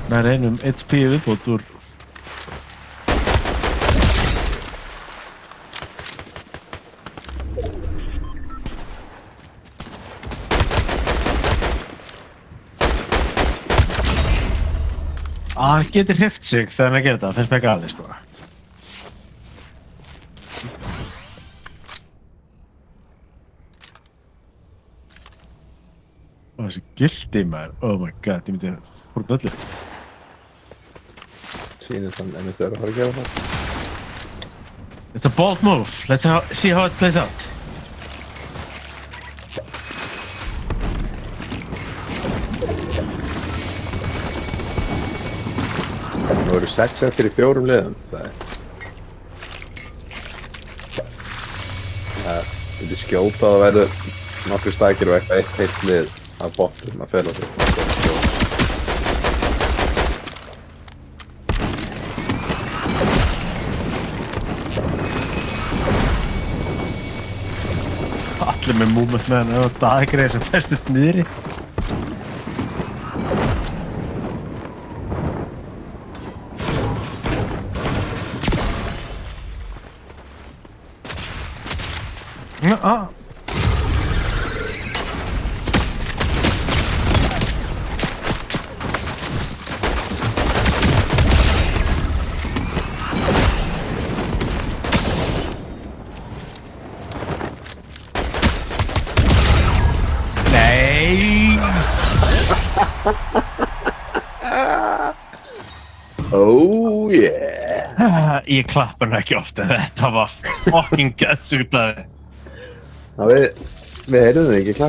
Með reynum 1p viðbót úr Hann getur hrift sig þegar hann gerir þetta, finnst mér galið sko. Og þessi gildi maður, oh my god, ég myndi fórna öllu. Sýnist hann einmitt að fara að gera það. It's a bold move, let's see how it plays out. Nú eru 6 eftir í 4 liðum. Það myndi skjóta að það verður nokkur stækir og eitthvað eitt heilt lið af bottum að fela sig. Allir með movement með hann og daggreið sem festist niðri. Ah. Nej! Oh yeah! Ég klappa hann ekki ofta, þetta var fucking gætsugtaði. Já, við heyrðum þig ekki klapp.